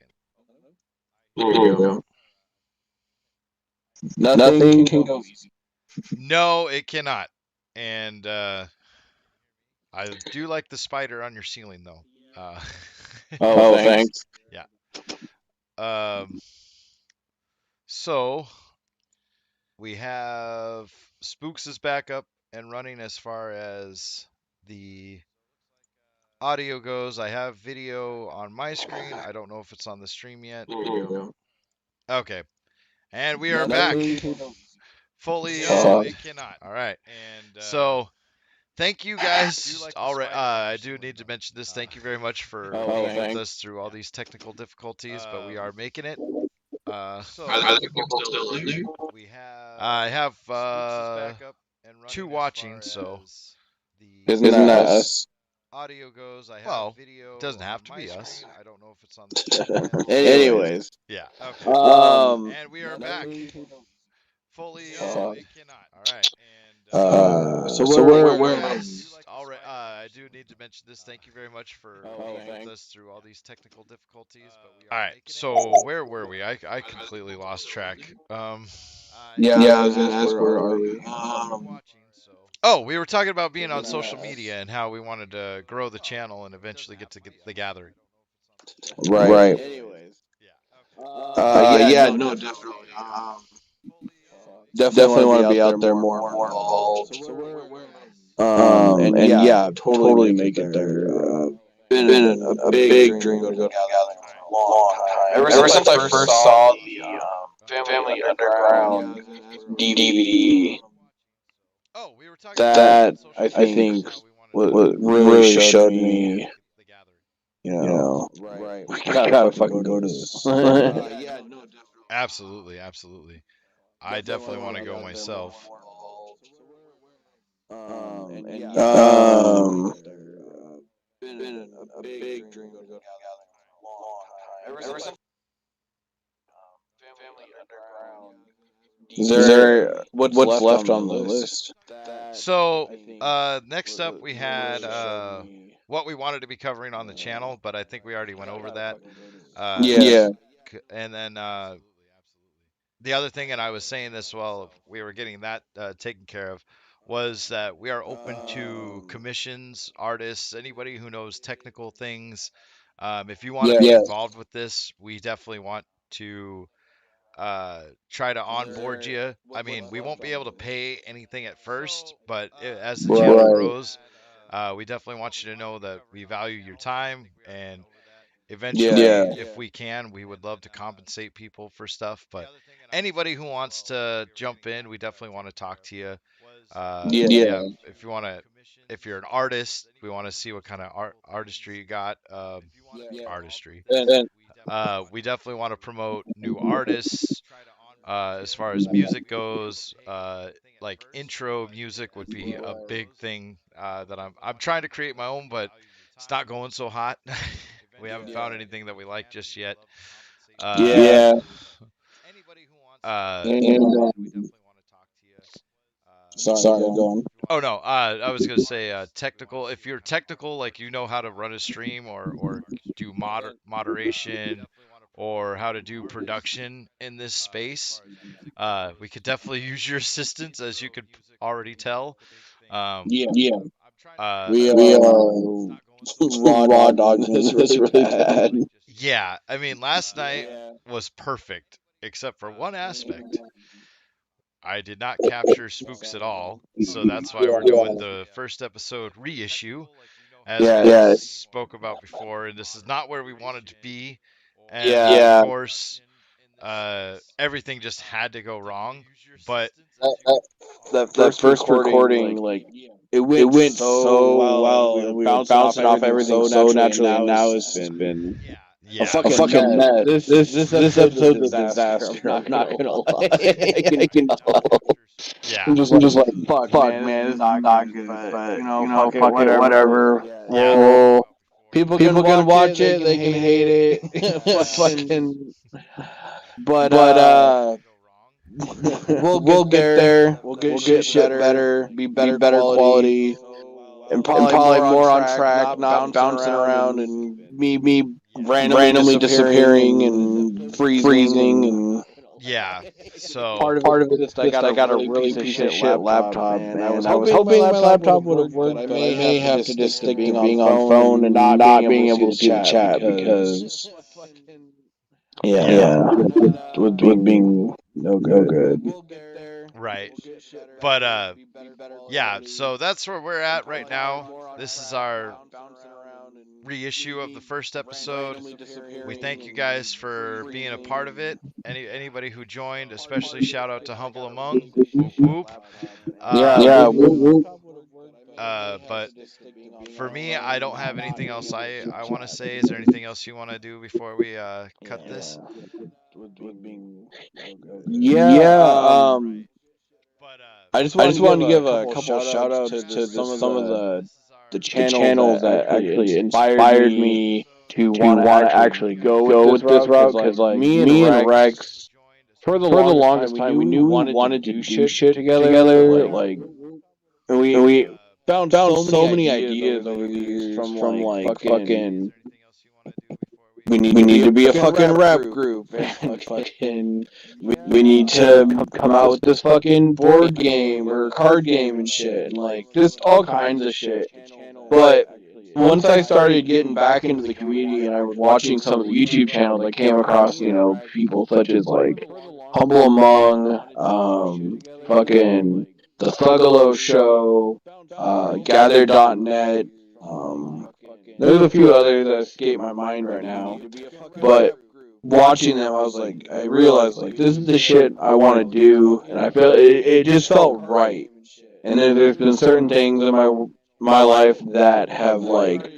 There you go. Nothing can go easy. No, it cannot. And I do like the spider on your ceiling, though. Uh, Oh, thanks. yeah. Um, so we have Spooks is back up and running as far as the audio goes. I have video on my screen. I don't know if it's on the stream yet. There you go. Okay. And we are back. Nothing can go easy. Fully. Oh. All right. So thank you guys. All right. I do need to mention this. Thank you very much for being with Thanks. us through all these technical difficulties, but we are making it. Are the people still in there? I have two watching, so Isn't that us? well, it doesn't have to be us. Anyways. Yeah. And we are back. Nothing can go Fully. Fuck. All right. So where All right. I do need need to mention this. Thank you very much for Oh, being with thanks. us through all these technical difficulties. But all right. So where were we? I completely lost track. Yeah, I was gonna ask where are we? Oh, we were talking about being on social media and how we wanted to grow the channel and eventually get the gathering. Right. Yeah, no, definitely. Definitely want to be out there more and more involved. And yeah, totally make it there. Been a big dream to go to the gathering for a long time. Ever since I first saw the Family Underground DVD, Oh, we were talking about being that on social I media and think how we wanted to really showed me, the gathering. we gotta fucking go to this. Absolutely, absolutely. I definitely want to go myself. Um, been a big dream to go to the gathering for a long time. Ever since Family Underground. Is there what's left on the list? So, next up we had what we wanted to be covering on the channel, but I think we already went over that. Yeah. And then the other thing, and I was saying this while we were getting that taken care of, was that we are open to commissions, artists, anybody who knows technical things. If you want to be involved with this, we definitely want to try to onboard you. I mean, we won't be able to pay anything at first, but as the channel grows, we definitely want you to know that we value your time, and eventually, if we can, we would love to compensate people for stuff. But anybody who wants to jump in, we definitely want to talk to you. Yeah, if you want to, if you're an artist, we want to see what kind of artistry you got. Artistry. We definitely want to promote new artists. As far as music goes, like intro music would be a big thing that I'm trying to create my own, but it's not going so hot. We haven't found anything that we like just yet. Yeah. Uh, And sorry, go on. oh no, I was gonna say technical. If you're technical, like you know how to run a stream or do moderation or how to do production in this space, we could definitely use your assistance, as you could already tell. Um, Yeah. uh, We are raw dogging this really bad. yeah, I mean, last night was perfect, except for one aspect. I did not capture spooks at all, so that's why we're doing the first episode reissue, as we spoke about before. And this is not where we wanted to be, and of Yeah. course, everything just had to go wrong. But That first recording, like it went so well, and we were bouncing off everything so naturally, and now it's just been yeah, a fucking mess. This episode's a disaster. I'm not gonna lie. I can tell. yeah, I'm just like, fuck, man, this is not good. But fuck it, whatever. yeah. Well, people can watch it, they can hate it. Fucking, but we'll get there. We'll get shit better, be better quality, and probably more on track, not bouncing around and me randomly disappearing and freezing and Yeah. So part of it is just I got a really piece of shit laptop, and I was hoping my laptop would have worked, but I may have to just stick to being on phone and not being able to see the chat because yeah, with being no good. right. But yeah, so that's where we're at right now. This is our reissue of the first episode. We thank you guys for being a part of it. Anybody who joined, especially shout out to Humble Among. Whoop whoop. Yeah, But for me, I don't have anything else I want to say. Is there anything else you want to do before we cut this? yeah. I just wanted to give a couple shout outs to some of the channels that actually inspired me to want to actually go with this route because like me and Rex for the longest time we knew we wanted to do shit together, like and we found so many ideas over the years from like fucking we need to be a fucking rap group and fucking we need to come out with this fucking board game or card game and shit and like just all kinds of shit. But once I started getting back into the community and I was watching some of the YouTube channels, I came across, people such as like Humble Among, fucking the Thuggalo Show, Gather.net. Um, there's a few others that escape my mind right now, but watching them, I realized like this is the shit I want to do, and I feel it just felt right. And then there's been certain things in my life that have like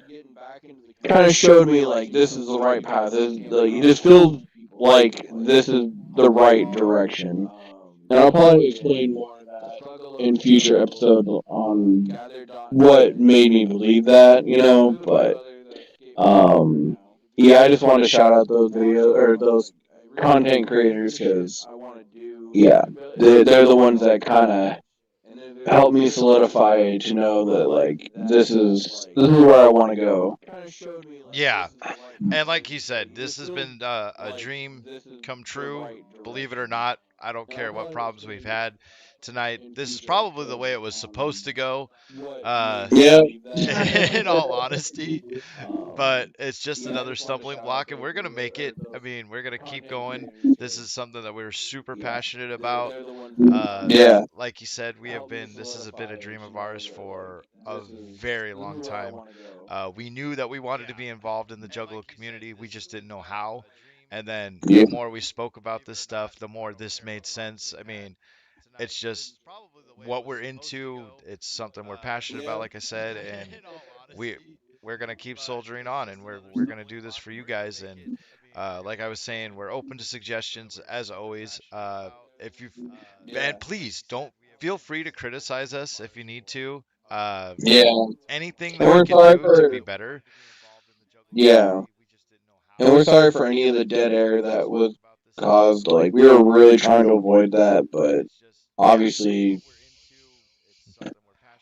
kind of showed me like this is the right path. It just feels like this is the right direction. And I'll probably explain more of that in future episodes on what made me believe that, But yeah, I just wanted to shout out those videos or those content creators because yeah, they're the ones that kind of helped me solidify to know that like this is where I want to go. Yeah, and like you said, this has been a dream come true. Believe it or not, I don't care what problems we've had tonight. This is probably the way it was supposed to go. Uh, Yeah, in all honesty, but it's just another stumbling block, and we're gonna make it. I mean, we're gonna keep going. This is something that we're super passionate about. Uh, yeah, like you said, we have been. This has been a dream of ours for a very long time. We knew that we wanted to be involved in the Juggalo community. We just didn't know how. And then yeah, the more we spoke about this stuff, the more this made sense. I mean, it's just what we're into. It's something we're passionate about, like I said, and we we're gonna keep soldiering on, and we're gonna do this for you guys. And like I was saying, we're open to suggestions as always. If you And please don't feel free to criticize us if you need to. Uh, yeah. Anything And that we we're can sorry do to be for better. yeah, and we're sorry for any of the dead air that was caused. Like we were really trying to avoid that, but Yeah. obviously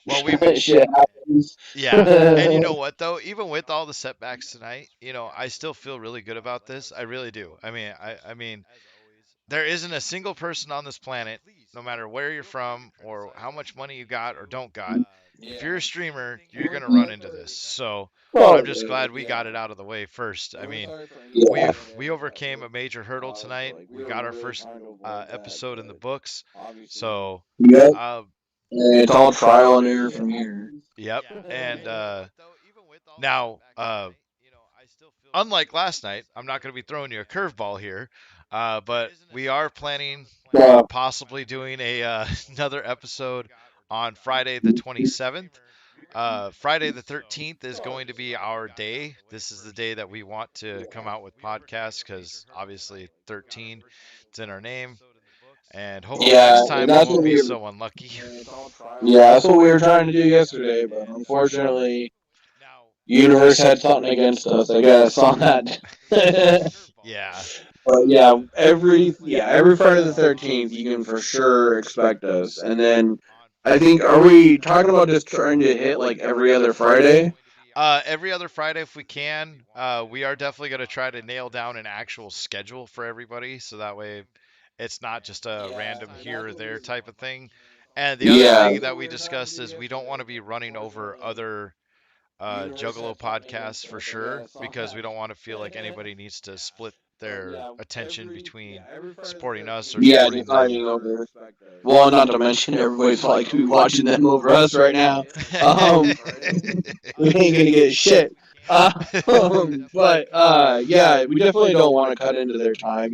Well, we've shit happens. Yeah. And you know what though? Even with all the setbacks tonight, I still feel really good about this. I really do. I mean, there isn't a single person on this planet, no matter where you're from or how much money you got or don't got. If you're a streamer, you're going to run into this. So, I'm Oh, just glad we got it out of the way first. I mean, yeah, we overcame a major hurdle tonight. We got our first episode in the books. So, yep. uh, And it's all trial and error from here. yep. And now, unlike last night, I'm not going to be throwing you a curveball here, but we are planning on Yeah, possibly doing a another episode on Friday the 27th. Friday the 13th is going to be our day. This is the day that we want to come out with podcasts because obviously 13, it's in our name. And hopefully yeah, next time and we that's won't what be we were. so unlucky. Yeah, that's what we were trying to do yesterday, but unfortunately, universe had something against us. I guess on that. Yeah. But yeah, every Friday the 13th, you can for sure expect us. And then I think are we talking about just trying to hit like every other Friday? Every other Friday, if we can, we are definitely going to try to nail down an actual schedule for everybody, so that way it's not just a random here or there type of thing. And the other Yeah, thing that we discussed is we don't want to be running over other Juggalo podcasts for sure, because we don't want to feel like anybody needs to split their attention between supporting us or yeah, supporting them. deciding over. Well, not to mention everybody's like to be watching them over us right now. Um, we ain't gonna get shit. But yeah, we definitely don't want to cut into their time,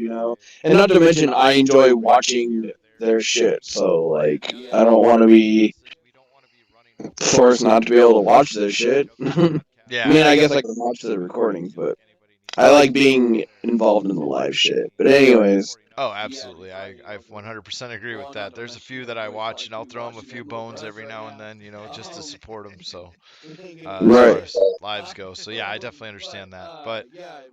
And not to mention, I enjoy watching their shit, so like, I don't want to be forced not to be able to watch their shit. I Yeah. mean, I guess I can watch the recordings, but I like being involved in the live shit. But anyways, Oh, absolutely. I 100% agree with that. There's a few that I watch, and I'll throw them a few bones every now and then, just to support them. So, as far right. as lives go, so yeah, I definitely understand that. But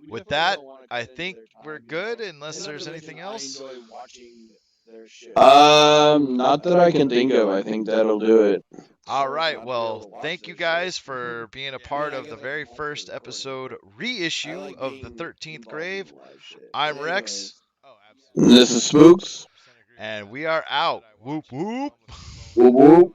with that, I think we're good, unless there's anything else. Not that I can think of. I think that'll do it. All right. Well, thank you guys for being a part of the very first episode reissue of the 13th Grave. I'm Rex, This is Spooks. and we are out. Whoop whoop. Whoop whoop.